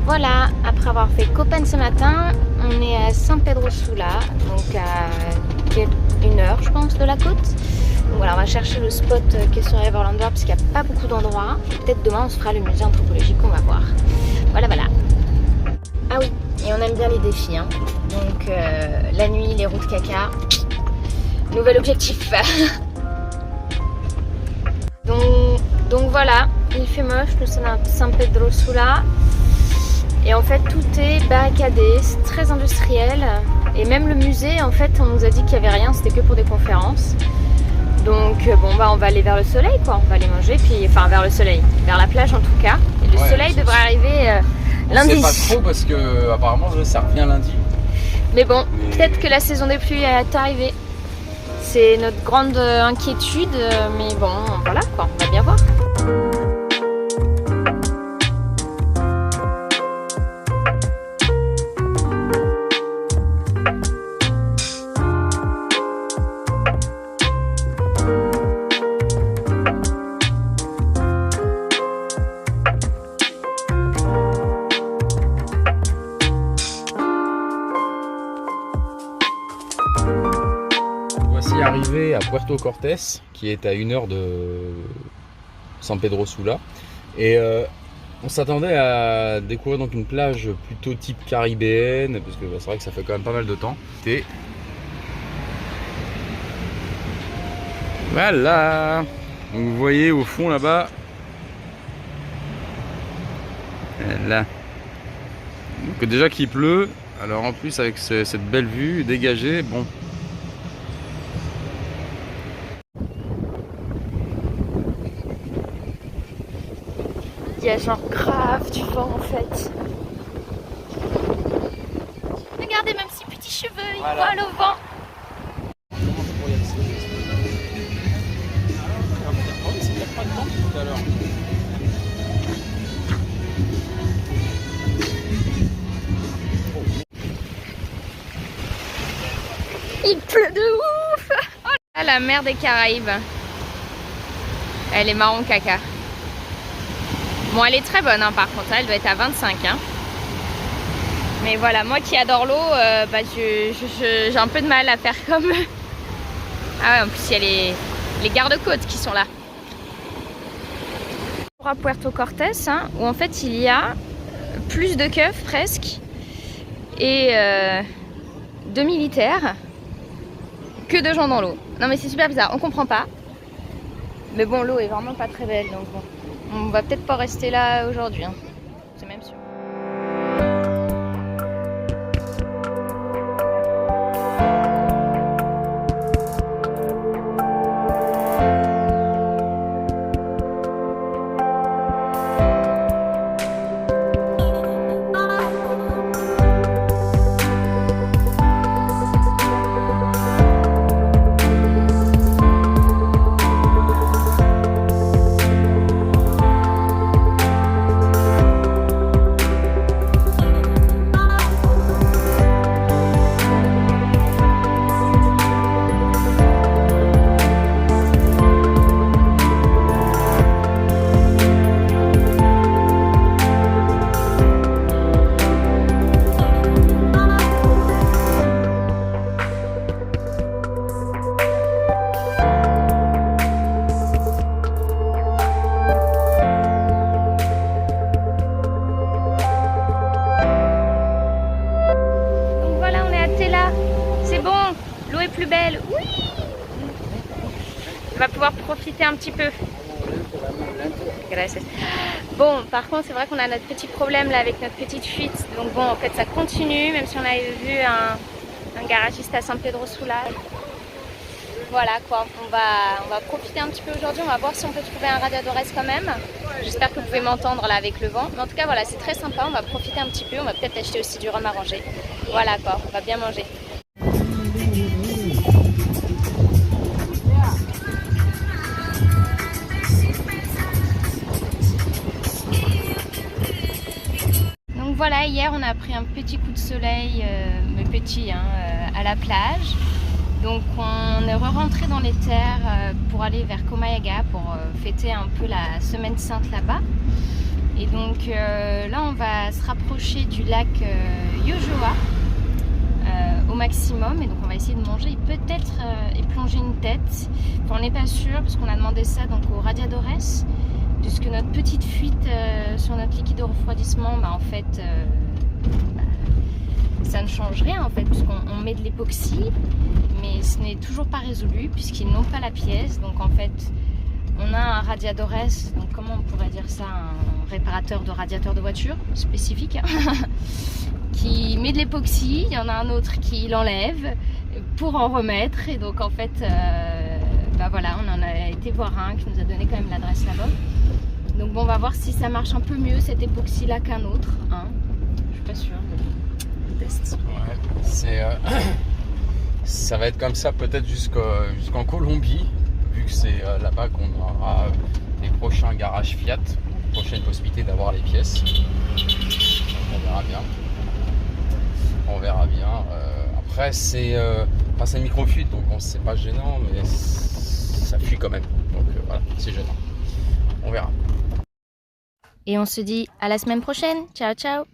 Voilà, après avoir fait Copen ce matin, on est à San Pedro Sula, donc à 1 heure je pense de la côte. Donc voilà, on va chercher le spot qui est sur Everlander parce qu'il n'y a pas beaucoup d'endroits. Peut-être demain on se fera le musée anthropologique, on va voir. Voilà, voilà. Ah oui, et on aime bien les défis, hein. Donc la nuit, les routes caca, nouvel objectif. donc voilà, il fait moche, nous sommes à San Pedro Sula. Et en fait tout est barricadé, c'est très industriel. Et même le musée, en fait, on nous a dit qu'il n'y avait rien, c'était que pour des conférences. Donc bon bah on va aller vers le soleil quoi, on va aller manger, puis enfin vers le soleil, vers la plage en tout cas. Et le soleil devrait arriver lundi. On sait pas trop parce que apparemment ça revient lundi. Mais bon, peut-être que la saison des pluies est arrivée. C'est notre grande inquiétude, mais bon voilà quoi, on va bien voir. Voici arrivé à Puerto Cortés, qui est à 1 heure de San Pedro Sula. Et on s'attendait à découvrir donc une plage plutôt type caribéenne, parce que c'est vrai que ça fait quand même pas mal de temps. Et voilà, donc vous voyez au fond là-bas, là, donc déjà qu'il pleut, alors en plus avec cette belle vue dégagée, bon. Il y a genre grave du vent en fait. Regardez, même si petits cheveux, il voit le vent. Il pleut de ouf. Oh là, la mer des Caraïbes. Elle est marron caca. Bon, elle est très bonne hein, par contre, elle doit être à 25 hein. Mais voilà, moi qui adore l'eau, bah, j'ai un peu de mal à faire comme... Ah ouais, en plus il y a les gardes-côtes qui sont là. Pour à Puerto Cortés, hein, où en fait il y a plus de keufs presque, et de militaires que de gens dans l'eau. Non mais c'est super bizarre, on comprend pas. Mais bon, l'eau est vraiment pas très belle, donc bon. On va peut-être pas rester là aujourd'hui, hein. C'est même sûr. Plus belle, oui. On va pouvoir profiter un petit peu. Gracias. Bon, par contre, c'est vrai qu'on a notre petit problème là avec notre petite fuite. Donc bon, en fait, ça continue, même si on avait vu un garagiste à San Pedro Sula. Voilà quoi, on va profiter un petit peu aujourd'hui, on va voir si on peut trouver un radiadores quand même. J'espère que vous pouvez m'entendre là avec le vent. Mais en tout cas voilà, c'est très sympa, on va profiter un petit peu, on va peut-être acheter aussi du rhum à ranger. Voilà quoi, on va bien manger. Donc voilà, hier on a pris un petit coup de soleil, mais petit à la plage. Donc on est re-rentré dans les terres pour aller vers Comayagua pour fêter un peu la semaine sainte là-bas. Et donc là on va se rapprocher du lac Yojoa au maximum. Et donc on va essayer de manger et peut-être y plonger une tête. Enfin, on n'est pas sûr parce qu'on a demandé ça donc au radiadores. Puisque notre petite fuite sur notre liquide de refroidissement, bah, en fait ça ne change rien en fait, puisqu'on met de l'époxy, mais ce n'est toujours pas résolu puisqu'ils n'ont pas la pièce. Donc en fait, on a un radiadores, donc comment on pourrait dire ça, un réparateur de radiateur de voiture spécifique, qui met de l'époxy. Il y en a un autre qui l'enlève pour en remettre. Et donc en fait, bah voilà, on en a été voir un qui nous a donné quand même l'adresse là-bas. Donc bon, on va voir si ça marche un peu mieux cet époxy là qu'un autre. Hein. Je suis pas sûre. Test. Ouais, ça va être comme ça peut-être jusqu'en Colombie, vu que c'est là-bas qu'on aura les prochains garages Fiat, prochaine possibilité d'avoir les pièces. On verra bien. On verra bien. Après c'est une micro-fuite, donc c'est pas gênant, mais ça fuit quand même. Donc voilà, c'est gênant. On verra. Et on se dit à la semaine prochaine. Ciao ciao.